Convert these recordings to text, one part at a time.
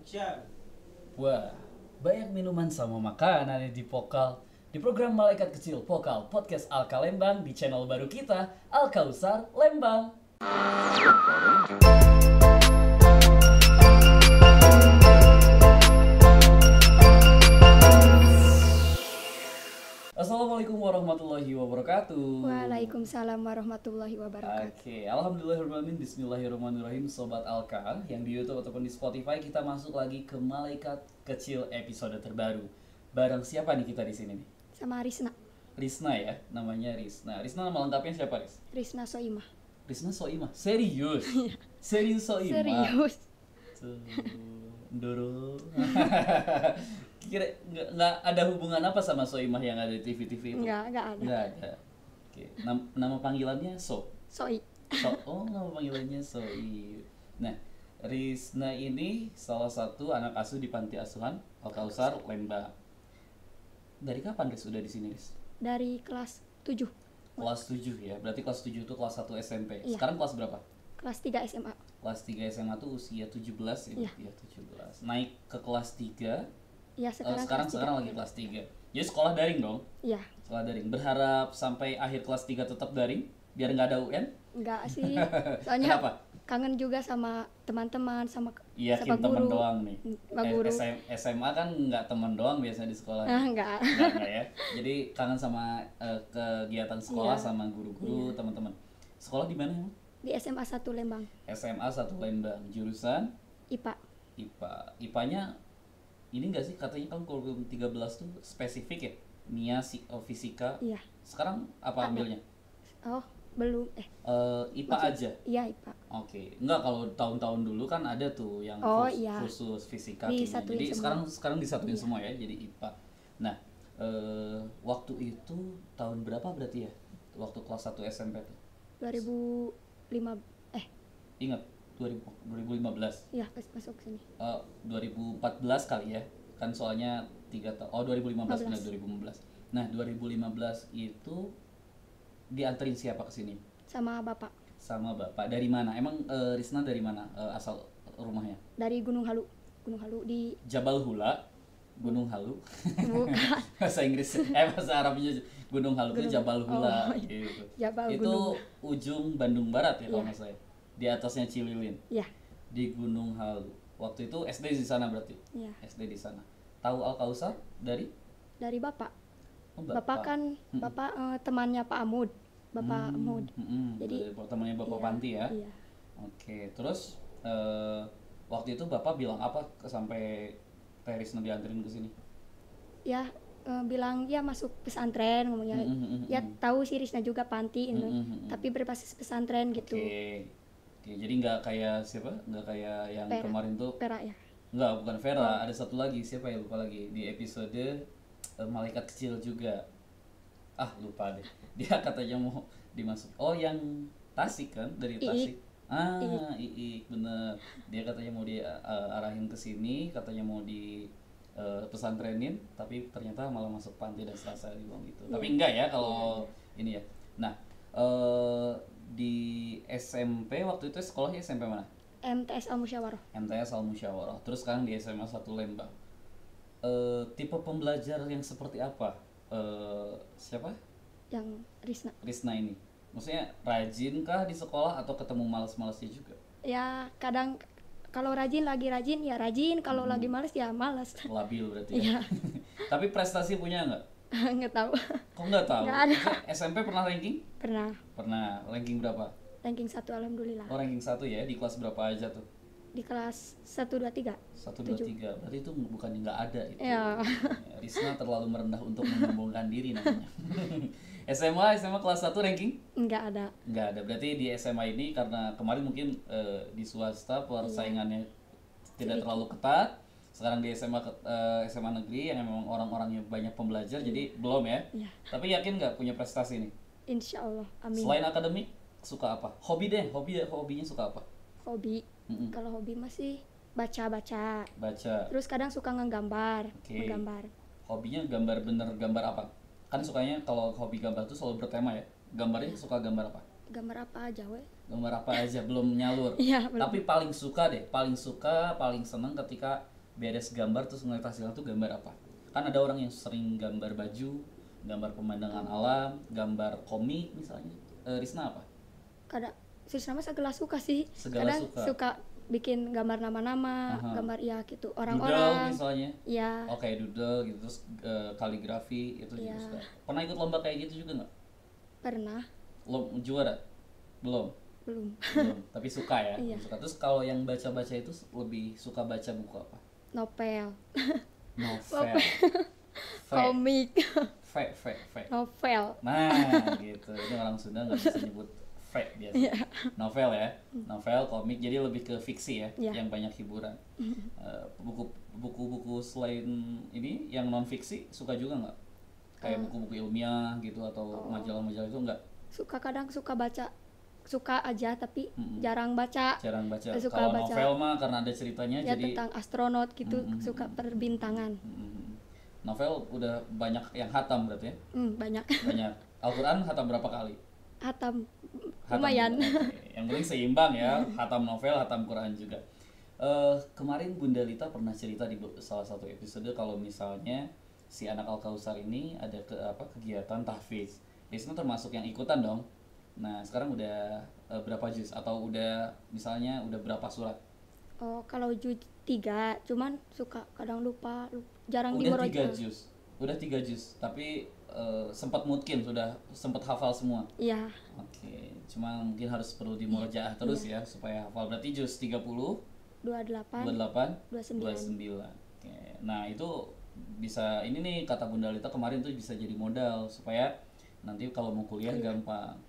Hujan. Wah, banyak minuman sama makanan yang di Pokal. Di program Malaikat Kecil Pokal Podcast Alka Lembang di channel baru kita, Al Kausar Lembang. Assalamualaikum warahmatullahi wabarakatuh. Waalaikumsalam warahmatullahi wabarakatuh. Oke, alhamdulillahirrahmanirrahim, bismillahirrahmanirrahim, Sobat Alka yang di YouTube ataupun di Spotify. Kita masuk lagi ke Malaikat Kecil episode terbaru. Bareng siapa nih kita di sini nih? Sama Risna. Risna ya, namanya Risna. Risna nama lengkapnya siapa, Ris? Risna Soimah. Risna Soimah. Serius? Serius Soimah? Serius. Tuh, Ndoro. Kira nggak ada hubungan apa sama Soimah yang ada di TV-TV itu? Enggak ada. Nggak ada. Oke, nama panggilannya Soi. Oh, nama panggilannya Soi. Nah, Risna ini salah satu anak asuh di panti asuhan Al Kausar Lembang. Dari kapan Ris udah di sini, Ris? Dari kelas 7. Kelas 7 ya. Berarti kelas 7 itu kelas 1 SMP. Iya. Sekarang kelas berapa? Kelas 3 SMA. Kelas 3 SMA tuh usia 17 ya. Iya. Ya, 17. Naik ke kelas 3. Ya, sekarang Sekarang lagi kelas 3. Jadi sekolah daring dong? Iya. Sekolah daring. Berharap sampai akhir kelas 3 tetap daring biar nggak ada UN? Enggak sih. Soalnya Kenapa? kangen juga sama teman-teman, sama Yakin temen guru. doang nih. Sama guru. SMA kan nggak temen doang biasanya di sekolah. Enggak. Enggak ya. Jadi kangen sama kegiatan sekolah Iya. sama guru-guru, teman-teman. Sekolah di mana emang? Di SMA 1 Lembang. SMA 1 Lembang. Jurusan IPA. IPA. IPA-nya ini enggak sih katanya kan kurikulum 13 tuh spesifik ya? Nia, fisika. Iya. Sekarang apa Ada. ambilnya? Oh, belum. IPA aja. Iya, IPA. Oke, enggak kalau tahun-tahun dulu kan ada tuh yang Oh, iya. khusus fisika kimia. Disatuin Jadi semua. sekarang disatuin Iya. semua ya, jadi IPA. Nah, waktu itu tahun berapa berarti ya? Waktu kelas 1 SMP tuh. 2005 Ingat 2015. iya masuk sini. 2014 kali ya. Kan soalnya 3 tahun. Oh, 2015 benar 2015. Nah, 2015 itu dianterin siapa ke sini? Sama Bapak. Sama Bapak. Dari mana? Emang Risna dari mana asal rumahnya? Dari Gunung Halu. Gunung Halu di Jabal Hula, Gunung Halu. bukan Bahasa Inggris, bahasa Arabnya Gunung Halu itu Jabal Hula. Oh, iya. Gitu. Jabal Itu Gunung. ujung Bandung Barat ya kalau Iya. nggak salah. Di atasnya Cililin, Iya. di Gunung Halu. Waktu itu SD di sana berarti. Iya. SD di sana. Tahu Al Kausar dari? Dari Bapak. Oh, Bapak kan Bapak temannya Pak Amud. Bapak Amud. Jadi Jadi temannya Bapak iya, Panti ya. Iya. Oke, terus waktu itu Bapak bilang apa sampai Teh Risna dianterin ke sini? Ya bilang ya masuk pesantren ngomongnya. Ya tahu sih Risna juga panti tapi berbasis pesantren gitu. Oke. Oke, jadi nggak kayak siapa? Nggak kayak yang Vera. kemarin tuh. Perak ya. Nggak, bukan Vera. Ada satu lagi, siapa ya, lupa lagi. Di episode Malaikat Kecil juga. Ah, lupa deh. Dia katanya mau dimasuk. Oh, yang Tasik kan? Dari Iik. Tasik. Iik, bener. Dia katanya mau diarahin ke sini, katanya mau di pesantrenin, tapi ternyata malah masuk panti dan selasa dibilang gitu. Tapi enggak ya kalau ini ya. Nah, di SMP waktu itu sekolahnya SMP mana? MTS Al Musyawarah. MTS Al Musyawarah. Terus sekarang di SMA 1 Lembang. Tipe pembelajar yang seperti apa? Siapa? Yang Risna. Risna ini. Maksudnya rajin kah di sekolah atau ketemu malas-malasnya juga? Ya kadang kalau rajin lagi rajin ya rajin, kalau lagi males ya males. Labil berarti Iya. ya. Tapi prestasi punya nggak? Nggak tahu. Kok nggak tahu? Nggak ada. Maksudnya SMP pernah ranking? Pernah Pernah. Ranking berapa? ranking 1 alhamdulillah. Oh, ranking 1 ya. Di kelas berapa aja tuh? Di kelas 1 2 3. 1, 2, 3. Berarti itu bukannya nggak ada itu. Ya. Risna terlalu merendah untuk menyombongkan diri namanya. SMA kelas 1 ranking? Enggak ada. Nggak ada. Berarti di SMA ini karena kemarin mungkin di swasta persaingannya tidak terlalu ketat. Sekarang di SMA negeri yang memang orang-orangnya banyak pembelajar, jadi belum ya. Iya. Tapi yakin nggak punya prestasi nih? Insya Allah. Amin. Selain akademik, suka apa? Hobi deh, hobinya suka apa? Hobi. Kalau hobi masih baca-baca. Baca. Terus kadang suka nggambar. Oke. Menggambar. Hobinya gambar apa? Kan sukanya kalau hobi gambar tuh selalu bertema ya. Gambarnya suka gambar apa? Gambar apa aja weh? Gambar apa aja belum nyalur. Iya, belum. Tapi paling suka, paling seneng ketika beres gambar terus ngeliat hasilnya tuh gambar apa? Kan ada orang yang sering gambar baju, gambar pemandangan alam, gambar komik misalnya. Risna apa? Kadang Sis nama segala suka sih. Segala Kadang suka. suka bikin gambar nama-nama, Aha. gambar ya gitu Doodle orang-orang. misalnya. Ya, Oke, doodle gitu terus kaligrafi itu juga Iya. suka. Pernah ikut lomba kayak gitu juga nggak? pernah. Juara? Belum. Belum. Belum, tapi suka ya. Iya. Suka. Terus kalau yang baca-baca itu lebih suka baca buku apa? Novel. Novel. Komik. Fe. Novel. Nah, gitu. Ini orang Sunda nggak bisa nyebut fe biasanya. Novel ya. Novel, komik. Jadi lebih ke fiksi ya, Iya. yang banyak hiburan. Buku-buku selain ini yang non fiksi suka juga nggak? Kayak buku-buku ilmiah gitu atau majalah-majalah itu nggak? Suka kadang suka baca. Suka aja tapi jarang baca. Jarang baca. Suka Kalau baca. novel mah karena ada ceritanya Ya jadi tentang astronot gitu, suka perbintangan. Novel udah banyak yang hatam berarti ya? Banyak. Banyak. Al-Quran hatam berapa kali? Hatam Hatam lumayan. juga. Oke. Yang penting seimbang ya, hatam novel, hatam Quran juga. Kemarin Bunda Lita pernah cerita di salah satu episode kalau misalnya si anak Al-Kausar ini ada kegiatan tahfiz. Risna termasuk yang ikutan dong. Nah, sekarang udah berapa juz atau udah misalnya udah berapa surat? Oh, kalau juz 3, cuman suka kadang lupa, jarang Udah 3 dimurojaah. juz. Udah 3 juz, tapi sempat mungkin sudah sempat hafal semua. Iya, Oke, cuma mungkin harus perlu dimurojaah terus ya supaya hafal. Berarti juz 30, 28, 28, 29. 29. Oke. Nah, itu bisa ini nih kata Bunda Lita kemarin tuh bisa jadi modal supaya nanti kalau mau kuliah gampang.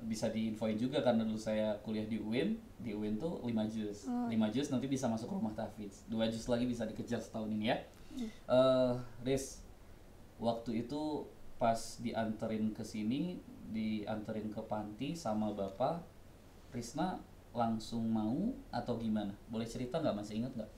Bisa diinfoin juga karena dulu saya kuliah di UIN. Di UIN tuh 5 juz. 5 juz nanti bisa masuk rumah tahfiz. 2 juz lagi bisa dikejar setahun ini ya. Riz, waktu itu pas dianterin ke sini, dianterin ke panti sama bapak, Risna langsung mau atau gimana? Boleh cerita nggak, masih ingat nggak?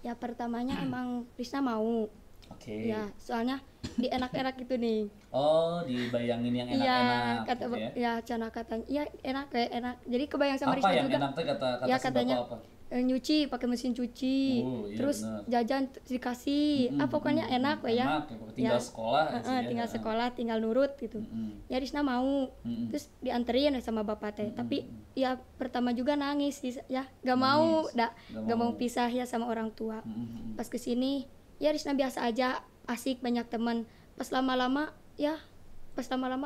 Ya pertamanya emang Risna mau. Oke. Ya, soalnya di enak-enak gitu nih. Oh, dibayangin yang Iya, enak-enak kata gitu ya? ya Cana katanya, iya enak kayak enak. Jadi kebayang sama Apa Risna yang juga. enak tuh kata Ya si katanya bapak apa? nyuci pakai mesin cuci, Oh, iya terus bener. jajan dikasih, pokoknya enak we ya. Enak, tinggal Ya. sekolah aja ya. Tinggal sekolah, tinggal nurut gitu. Ya Risna mau, terus dianterin sama bapak teh. Tapi ya pertama juga nangis sih, ya gak mau, gak mau pisah ya sama orang tua. Pas kesini, ya Risna biasa aja, asik banyak teman. Pas lama-lama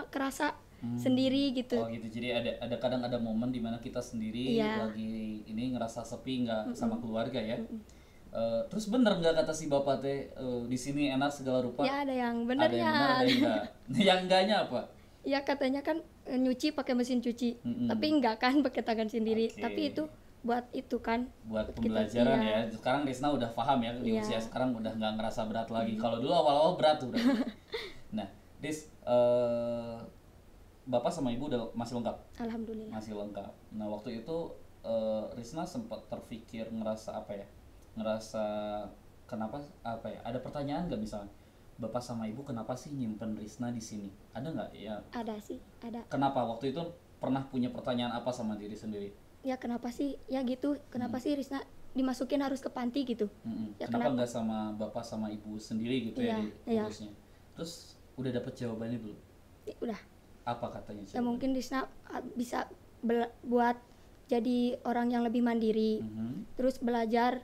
kerasa sendiri gitu. Oh gitu, jadi ada kadang ada momen dimana kita sendiri Iya. lagi ini ngerasa sepi nggak sama keluarga ya. Terus bener nggak kata si bapak teh di sini enak segala rupa? Ya ada yang Ada yang benar, benernya. ada yang enggak. Yang enggaknya apa? Ya katanya kan nyuci pakai mesin cuci, tapi enggak kan pakai tangan sendiri. Oke. Tapi itu buat itu kan. Buat kita- pembelajaran iya. ya. Sekarang Risna udah paham ya di Iya. usia sekarang udah nggak ngerasa berat lagi. Kalau dulu awal-awal berat tuh udah. Nah, Dis, bapak sama ibu udah masih lengkap? Alhamdulillah. Masih lengkap. Nah, waktu itu Risna sempat terpikir ngerasa apa ya? Ngerasa kenapa apa ya? Ada pertanyaan nggak misalnya? Bapak sama ibu kenapa sih nyimpen Risna di sini? Ada nggak ya? Ada sih, ada. Kenapa waktu itu pernah punya pertanyaan apa sama diri sendiri? Ya kenapa sih? Ya gitu. Kenapa sih Risna dimasukin harus ke panti gitu? Ya Kenapa nggak sama bapak sama ibu sendiri gitu ya Iya. diurusnya? Terus udah dapet jawabannya belum? Ya, udah. Apa katanya? Ya mungkin Risna bisa buat jadi orang yang lebih mandiri. Terus belajar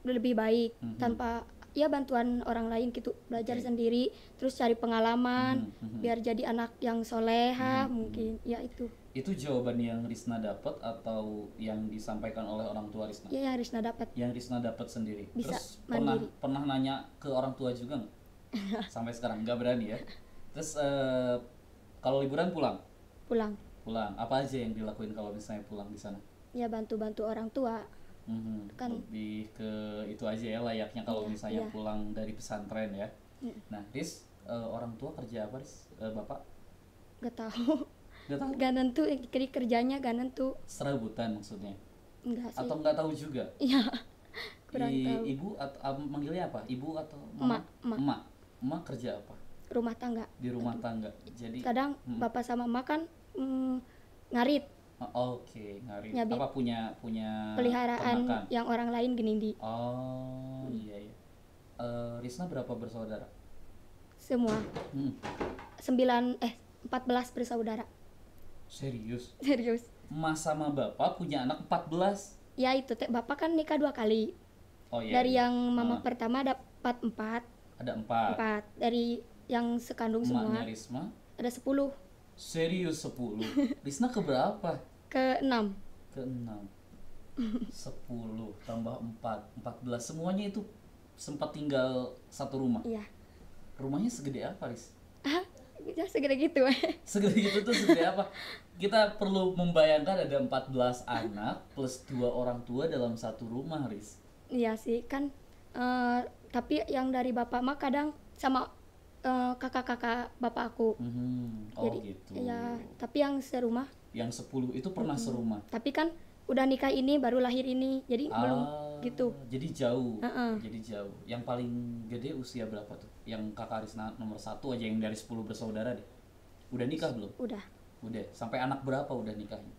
lebih baik tanpa ya bantuan orang lain gitu, belajar sendiri, terus cari pengalaman biar jadi anak yang soleha mungkin ya itu. Itu jawaban yang Risna dapat atau yang disampaikan oleh orang tua Risna? Ya yang Risna dapat. Yang Risna dapat sendiri. Bisa Terus mandiri. pernah nanya ke orang tua juga nggak? Sampai sekarang nggak berani ya. Terus kalau liburan pulang Pulang apa aja yang dilakuin kalau misalnya pulang di sana? ya bantu orang tua. Kan. Lebih ke itu aja ya layaknya kalau misalnya pulang dari pesantren ya. Nah, Riz, orang tua kerja apa, Riz? Bapak? Gak tahu. Gak tahu. Gak nentu, kerjanya gak nentu. Serabutan maksudnya? Enggak sih. Atau nggak tahu juga? Iya. Kurang tahu. Ibu atau manggilnya apa? Ibu atau mama? Emak. Emak kerja apa? Rumah tangga. Di rumah tangga. Jadi Kadang bapak sama emak kan ngarit. Oke, ngarit. Nyabit Apa punya peliharaan ternakan? yang orang lain gini di Oh, iya iya. Risna berapa bersaudara? semua Hmm, 14 bersaudara. serius? Serius. Mas sama bapak punya anak 14? Ya itu teh bapak kan nikah 2 kali. Oh iya Dari iya. yang mama Ah, pertama dapat 4, ada 4. 4. Dari yang sekandung Emaknya semua Risma? ada 10, Serius 10. Risna ke berapa? ke 6. Ke 6. 10 tambah 4, 14. Semuanya itu sempat tinggal satu rumah. Iya. Rumahnya segede apa, Ris? Ah, ya segede gitu. Segede itu tuh segede apa? Kita perlu membayangkan ada 14 anak plus 2 orang tua dalam satu rumah, Riz. Iya sih kan, tapi yang dari bapak mah kadang sama kakak-kakak bapak aku. Oh Jadi gitu. ya, tapi yang serumah. Yang 10 itu pernah serumah. Tapi kan udah nikah ini baru lahir ini, jadi belum gitu. Jadi jauh. Heeh. Jadi jauh. Yang paling gede usia berapa tuh? Yang kakak Risna nomor 1 aja yang dari 10 bersaudara deh. Udah nikah belum? Udah Udah. Sampai anak berapa udah nikahnya?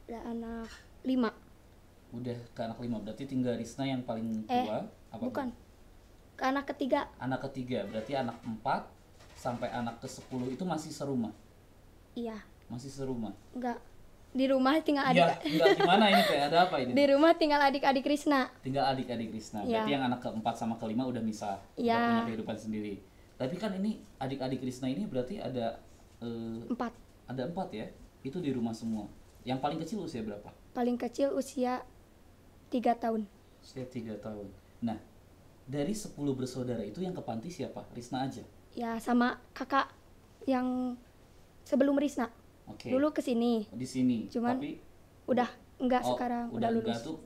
udah anak 5. Udah ke anak 5. Berarti tinggal Risna yang paling tua. Apa Bukan, ke anak ketiga. Anak ketiga, berarti anak 4 sampai anak ke-10 itu masih serumah. Iya, Masih serumah. enggak, di rumah tinggal Iya, adik. enggak gimana ini teh? Ada apa ini? Di rumah tinggal adik-adik Krisna. Tinggal adik-adik Risna. Iya. Berarti yang anak ke-4 sama ke-5 udah misah, udah Iya. punya kehidupan sendiri. Tapi kan ini adik-adik Risna ini berarti ada 4. ada 4 ya. Itu di rumah semua. Yang paling kecil usia berapa? Paling kecil usia 3 tahun. Usia 3 tahun. Nah, dari 10 bersaudara itu yang ke panti siapa? Risna aja. Ya sama kakak yang sebelum Risna. Oke. Dulu kesini, Di sini. Cuman Tapi udah enggak oh, sekarang udah udah enggak lulus. tuh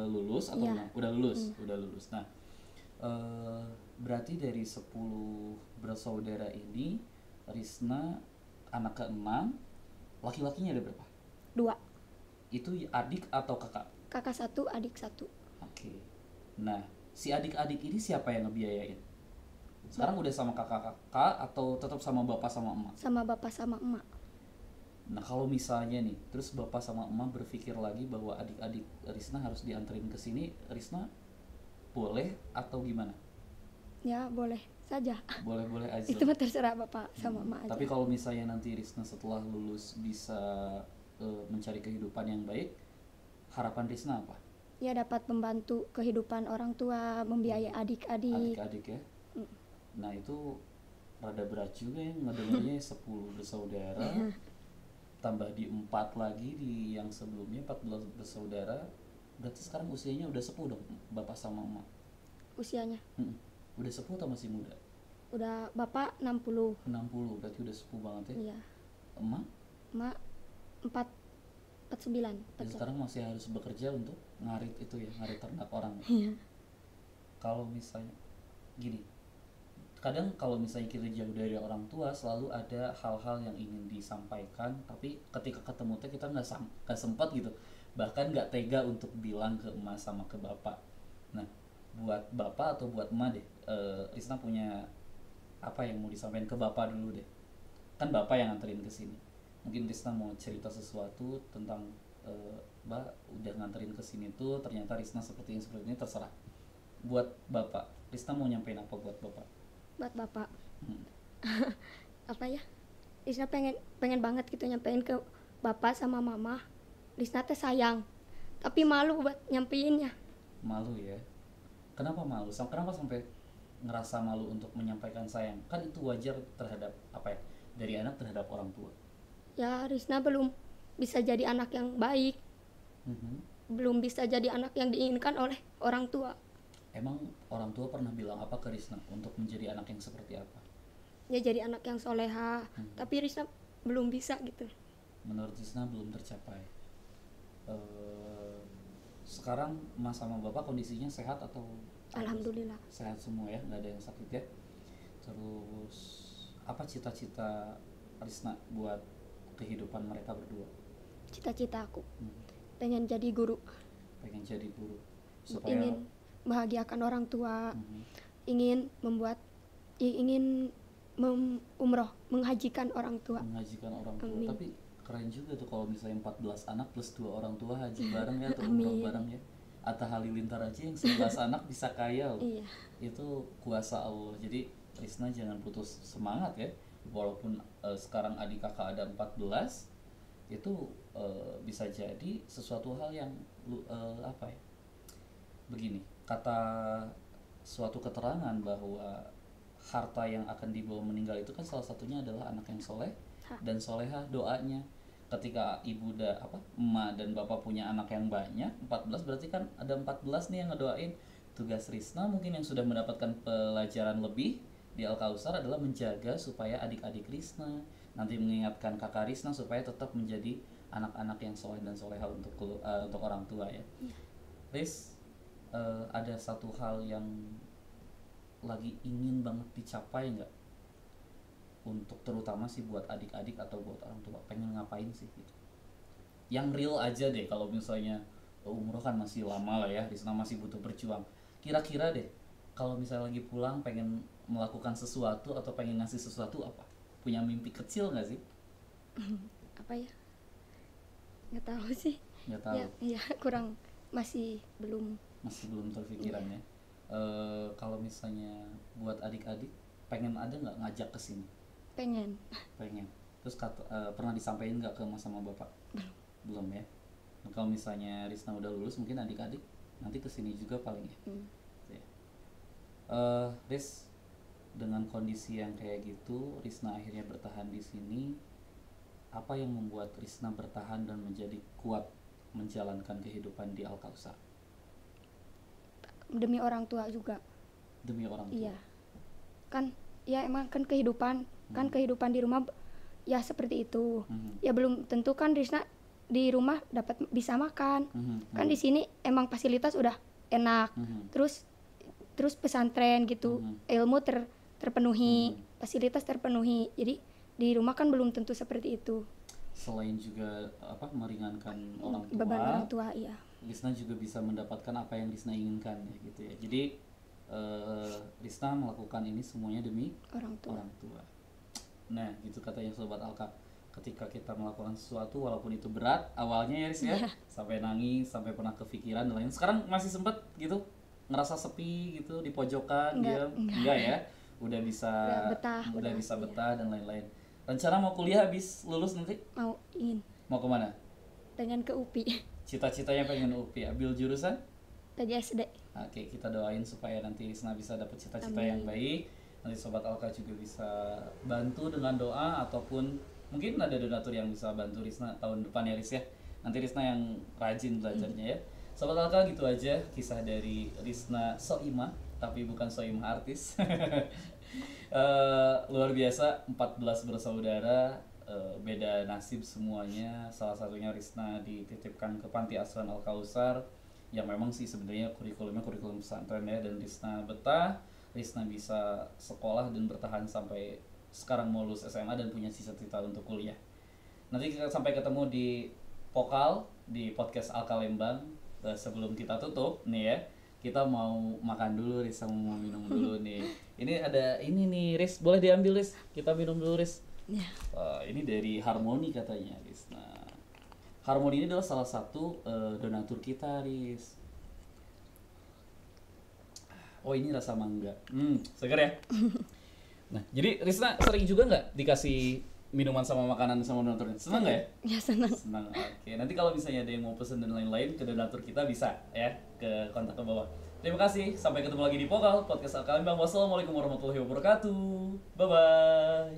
lulus atau Iya. enggak? Udah lulus, udah lulus. Nah, berarti dari 10 bersaudara ini Risna anak ke-6, laki-lakinya ada berapa? 2. Itu adik atau kakak? Kakak 1, adik 1. Oke. Nah, si adik-adik ini siapa yang ngebiayain? Sekarang udah sama kakak-kakak atau tetap sama bapak sama emak? Sama bapak sama emak. Nah, kalau misalnya nih, terus bapak sama emak berpikir lagi bahwa adik-adik Risna harus dianterin ke sini, Risna boleh atau gimana? Ya boleh saja. Boleh-boleh aja. Itu mah terserah bapak sama emak aja. Tapi kalau misalnya nanti Risna setelah lulus bisa mencari kehidupan yang baik, harapan Risna apa? Ya dapat membantu kehidupan orang tua, membiayai adik-adik. Adik-adik ya. Nah, itu rada berat juga ya ngedengarnya 10 bersaudara tambah di 4 lagi di yang sebelumnya 14 bersaudara. Berarti sekarang usianya udah sepuh dong bapak sama emak. Usianya Udah sepuh atau masih muda? udah bapak 60. 60, berarti udah sepuh banget ya. Iya. Emak Emak 49. dan sekarang masih harus bekerja untuk ngarit itu ya, ngarit ternak orang. Iya. Kalau misalnya gini, kadang kalau misalnya kita jauh dari orang tua selalu ada hal-hal yang ingin disampaikan, tapi ketika ketemu teh kita nggak sempat gitu, bahkan nggak tega untuk bilang ke emak sama ke bapak. Nah, buat bapak atau buat emak deh, Risna punya apa yang mau disampaikan ke bapak dulu deh, kan bapak yang nganterin ke sini. Mungkin Risna mau cerita sesuatu tentang Mbak udah nganterin ke sini tuh ternyata Risna seperti ini, terserah. Buat bapak, Risna mau nyampein apa buat bapak? Buat bapak Hmm. apa ya, Risna pengen banget gitu nyampein ke bapak sama mama. Risna teh sayang tapi malu buat nyampeinnya. Malu ya. Kenapa malu? Kenapa sampai ngerasa malu untuk menyampaikan sayang? Kan itu wajar terhadap apa ya? Dari anak terhadap orang tua. Ya Risna belum bisa jadi anak yang baik, belum bisa jadi anak yang diinginkan oleh orang tua. Emang orang tua pernah bilang apa ke Risna untuk menjadi anak yang seperti apa? Ya jadi anak yang soleha, tapi Risna belum bisa gitu. Menurut Risna belum tercapai. Sekarang Mas sama Bapak kondisinya sehat atau? Alhamdulillah. Sehat semua ya, nggak ada yang sakit ya. Terus apa cita-cita Risna buat kehidupan mereka berdua? Cita-cita aku pengen jadi guru, Pengen jadi guru supaya ingin membahagiakan orang tua, ingin umroh, menghajikan orang tua. mengajikan orang tua. Amin. Tapi keren juga tuh kalau misalnya 14 anak plus 2 orang tua haji bareng ya atau Amin. umroh bareng ya. Atta Halilintar aja yang 11 anak bisa kaya loh. Iya. Itu kuasa Allah. Jadi Risna jangan putus semangat ya. Walaupun sekarang adik kakak ada 14, itu bisa jadi sesuatu hal yang apa ya? Begini, kata suatu keterangan bahwa harta yang akan dibawa meninggal itu kan salah satunya adalah anak yang soleh dan solehah doanya. Ketika ibu emak dan bapak punya anak yang banyak 14, berarti kan ada 14 nih yang ngedoain. Tugas Risna mungkin yang sudah mendapatkan pelajaran lebih di Al-Kausar adalah menjaga supaya adik-adik Risna, nanti mengingatkan kakak Risna supaya tetap menjadi anak-anak yang soleh dan soleha untuk orang tua ya. Riz, ada satu hal yang lagi ingin banget dicapai nggak, untuk terutama sih buat adik-adik atau buat orang tua, pengen ngapain sih gitu yang real aja deh. Kalau misalnya umroh kan masih lama lah ya, Risna masih butuh berjuang. Kira-kira deh kalau misalnya lagi pulang pengen melakukan sesuatu atau pengen ngasih sesuatu apa, punya mimpi kecil nggak sih? Apa ya, nggak tahu sih. Nggak tahu ya kurang, masih belum terpikiran ya. Kalau misalnya buat adik-adik pengen ada nggak ngajak ke sini? pengen. Terus pernah disampaikan nggak ke mas sama bapak? Belum ya. Nah, kalau misalnya Risna udah lulus mungkin adik-adik nanti ke sini juga paling ya. Ya. Riz, dengan kondisi yang kayak gitu Risna akhirnya bertahan di sini. Apa yang membuat Risna bertahan dan menjadi kuat menjalankan kehidupan di Al-Kausar? Demi orang tua juga. Demi orang tua. Iya. Kan ya emang kan kehidupan kan kehidupan di rumah ya seperti itu. Ya belum tentu kan Risna di rumah dapat bisa makan. Kan di sini emang fasilitas udah enak. Terus pesantren gitu, ilmu terpenuhi, fasilitas terpenuhi. Jadi di rumah kan belum tentu seperti itu. Selain juga meringankan orang tua, beban orang tua, iya. Risna juga bisa mendapatkan apa yang Risna inginkan ya gitu ya. Jadi Risna melakukan ini semuanya demi orang tua. Nah gitu katanya Sobat Alka, ketika kita melakukan sesuatu walaupun itu berat awalnya ya Riz ya, sampai nangis, sampai pernah kepikiran dan lain. Sekarang masih sempet gitu ngerasa sepi gitu di pojokan? Enggak ya, udah bisa betah dan lain-lain. Rencana mau kuliah habis lulus nanti? Mau kemana? Pengen ke UPI. Cita-citanya pengen UPI, ambil jurusan? Tadi SD. Oke, kita doain supaya nanti Risna bisa dapat cita-cita yang baik. Nanti Sobat Alka juga bisa bantu dengan doa, ataupun mungkin ada donatur yang bisa bantu Risna tahun depan ya Riz ya. Nanti Risna yang rajin belajarnya ya. Sobat Alka, gitu aja kisah dari Risna Soimah, tapi bukan Soimah artis. Luar biasa, 14 bersaudara, beda nasib semuanya. Salah satunya Risna dititipkan ke Panti Asuhan Al-Kausar yang memang sih sebenarnya kurikulumnya kurikulum pesantren ya, dan Risna betah. Risna bisa sekolah dan bertahan sampai sekarang mau lulus SMA dan punya cita-cita untuk kuliah. Nanti kita sampai ketemu di Pokal di podcast Alka Lembang. Sebelum kita tutup nih ya, kita mau makan dulu Riz, sama mau minum dulu nih. Ini ada ini nih Riz, boleh diambil Riz, kita minum dulu Riz. Ini dari Harmoni katanya Riz. Nah, Harmoni ini adalah salah satu donatur kita Riz. Oh, ini rasa mangga, segar ya. Nah, jadi Risna sering juga nggak dikasih minuman sama makanan sama donaturnya? Senang nggak ya? Ya senang. Oke, nanti kalau misalnya ada yang mau pesen dan lain-lain ke donatur kita bisa ya, ke kontak ke bawah. Terima kasih, sampai ketemu lagi di Pokal Podcast Alka Lembang. Wassalamualaikum warahmatullahi wabarakatuh. Bye bye.